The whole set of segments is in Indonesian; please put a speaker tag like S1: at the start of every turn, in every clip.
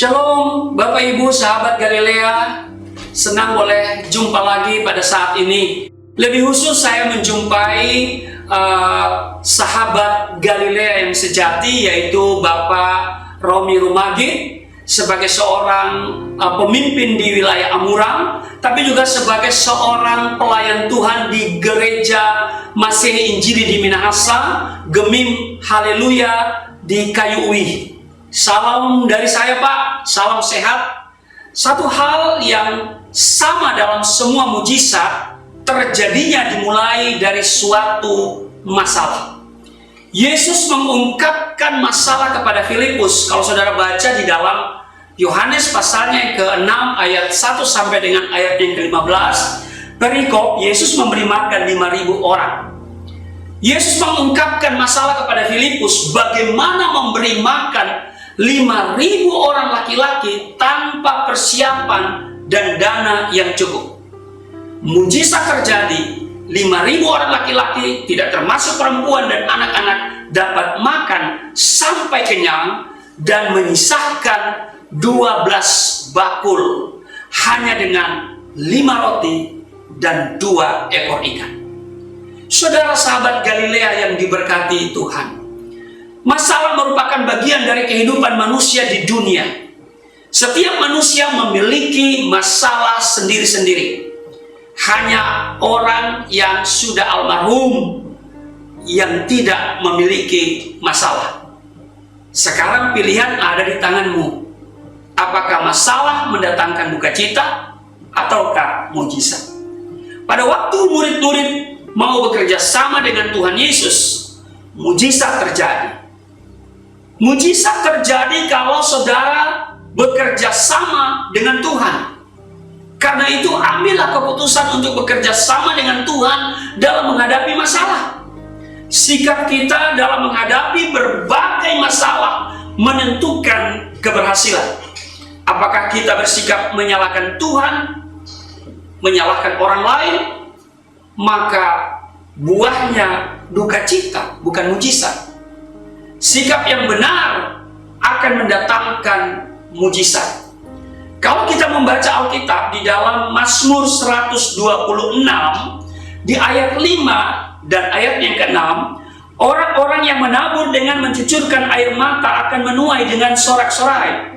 S1: Shalom Bapak Ibu sahabat Galilea, senang boleh jumpa lagi pada saat ini. Lebih khusus saya menjumpai sahabat Galilea yang sejati, yaitu Bapak Romi Rumagi sebagai seorang pemimpin di wilayah Amurang, tapi juga sebagai seorang pelayan Tuhan di Gereja Masehi Injili di Minahasa, Gemim Haleluya di Kayu Uih. Salam dari saya Pak, salam sehat. Satu hal yang sama dalam semua mujizat terjadinya dimulai dari suatu masalah. Yesus mengungkapkan masalah kepada Filipus. Kalau saudara baca di dalam Yohanes pasalnya yang ke-6 ayat 1 sampai dengan ayat yang ke-15, perikop Yesus memberi makan 5.000 orang. Yesus mengungkapkan masalah kepada Filipus, bagaimana memberi makan 5.000 orang laki-laki tanpa persiapan dan dana yang cukup. Mujizat terjadi, 5.000 orang laki-laki, tidak termasuk perempuan dan anak-anak, dapat makan sampai kenyang dan menyisahkan 12 bakul hanya dengan 5 roti dan 2 ekor ikan. Saudara sahabat Galilea yang diberkati Tuhan, masalah merupakan bagian dari kehidupan manusia di dunia. Setiap manusia memiliki masalah sendiri-sendiri. Hanya orang yang sudah almarhum yang tidak memiliki masalah. Sekarang pilihan ada di tanganmu. Apakah masalah mendatangkan duka cita ataukah mujizat? Pada waktu murid-murid mau bekerja sama dengan Tuhan Yesus, mujizat terjadi. Mujizat terjadi kalau saudara bekerja sama dengan Tuhan. Karena itu ambillah keputusan untuk bekerja sama dengan Tuhan dalam menghadapi masalah. Sikap kita dalam menghadapi berbagai masalah menentukan keberhasilan. Apakah kita bersikap menyalahkan Tuhan, menyalahkan orang lain, maka buahnya duka cita, bukan mujizat. Sikap yang benar akan mendatangkan mujizat. Kalau kita membaca Alkitab di dalam Mazmur 126 di ayat 5 dan ayat yang ke-6, orang-orang yang menabur dengan mencucurkan air mata akan menuai dengan sorak-sorai.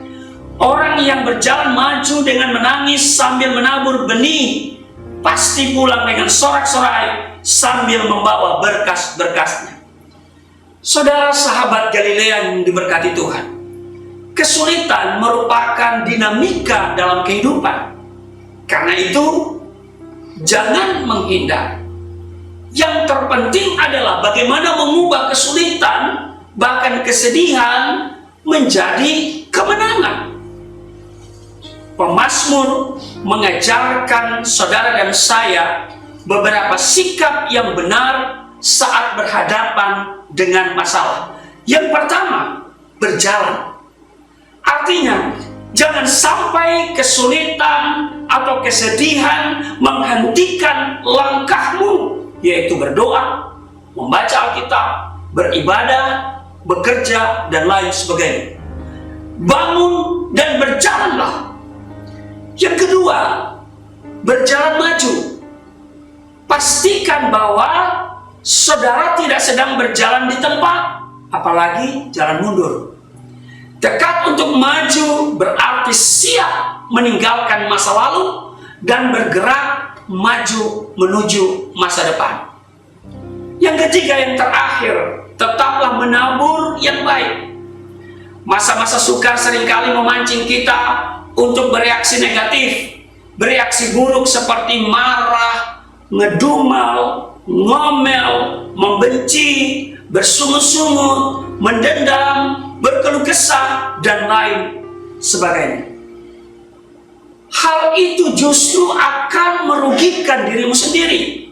S1: Orang yang berjalan maju dengan menangis sambil menabur benih pasti pulang dengan sorak-sorai sambil membawa berkas-berkasnya. Saudara sahabat Galilea yang diberkati Tuhan, kesulitan merupakan dinamika dalam kehidupan. Karena itu, jangan menghindar. Yang terpenting adalah bagaimana mengubah kesulitan, bahkan kesedihan, menjadi kemenangan. Pemazmur mengajarkan saudara dan saya beberapa sikap yang benar saat berhadapan dengan masalah. Yang pertama, berjalan. Artinya, jangan sampai kesulitan atau kesedihan menghentikan langkahmu, yaitu berdoa, membaca Alkitab, beribadah, bekerja, dan lain sebagainya. Bangun dan berjalanlah. Yang kedua, berjalan maju. Pastikan bahwa saudara tidak sedang berjalan di tempat, apalagi jalan mundur. Tekad untuk maju berarti siap meninggalkan masa lalu dan bergerak maju menuju masa depan. Yang ketiga, yang terakhir, tetaplah menabur yang baik. Masa-masa sukar seringkali memancing kita untuk bereaksi negatif, bereaksi buruk seperti marah, ngedumel, ngomel, membenci, bersungut-sungut, mendendam, berkeluh kesah, dan lain sebagainya. Hal itu justru akan merugikan dirimu sendiri.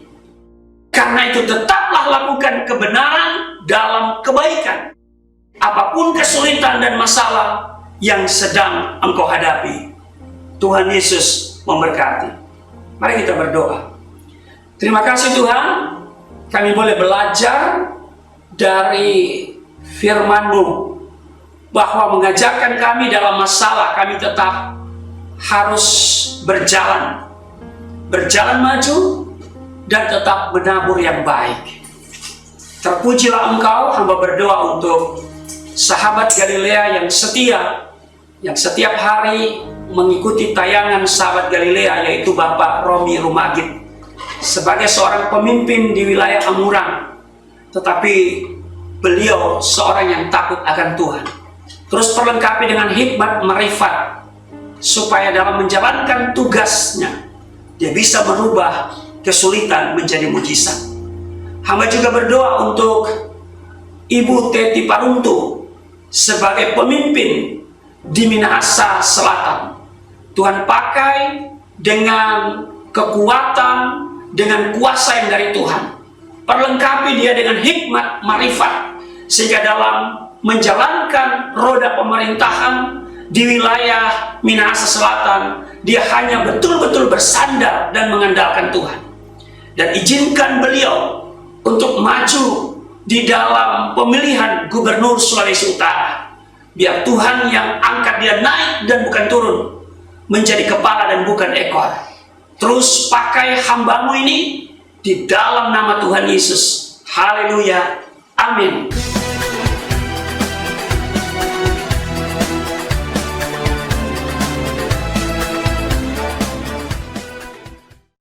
S1: Karena itu tetaplah lakukan kebenaran dalam kebaikan. Apapun kesulitan dan masalah yang sedang engkau hadapi, Tuhan Yesus memberkati. Mari kita berdoa. Terima kasih Tuhan, kami boleh belajar dari firman-Mu bahwa mengajarkan kami dalam masalah kami tetap harus berjalan maju dan tetap menabur yang baik. Terpujilah Engkau, hamba berdoa untuk sahabat Galilea yang setia, yang setiap hari mengikuti tayangan sahabat Galilea, yaitu Bapak Romi Rumagit, sebagai seorang pemimpin di wilayah Amurang, tetapi beliau seorang yang takut akan Tuhan. Terus perlengkapi dengan hikmat marifat, supaya dalam menjalankan tugasnya, dia bisa merubah kesulitan menjadi mujizat. Hamba juga berdoa untuk Ibu Teti Paruntu sebagai pemimpin di Minahasa Selatan. Tuhan pakai dengan kekuatan, dengan kuasa yang dari Tuhan. Perlengkapi dia dengan hikmat marifat, sehingga dalam menjalankan roda pemerintahan di wilayah Minahasa Selatan, dia hanya betul-betul bersandar dan mengandalkan Tuhan. Dan izinkan beliau untuk maju di dalam pemilihan gubernur Sulawesi Utara. Biar Tuhan yang angkat dia naik dan bukan turun, menjadi kepala dan bukan ekor. Terus pakai hambamu ini di dalam nama Tuhan Yesus. Haleluya. Amin.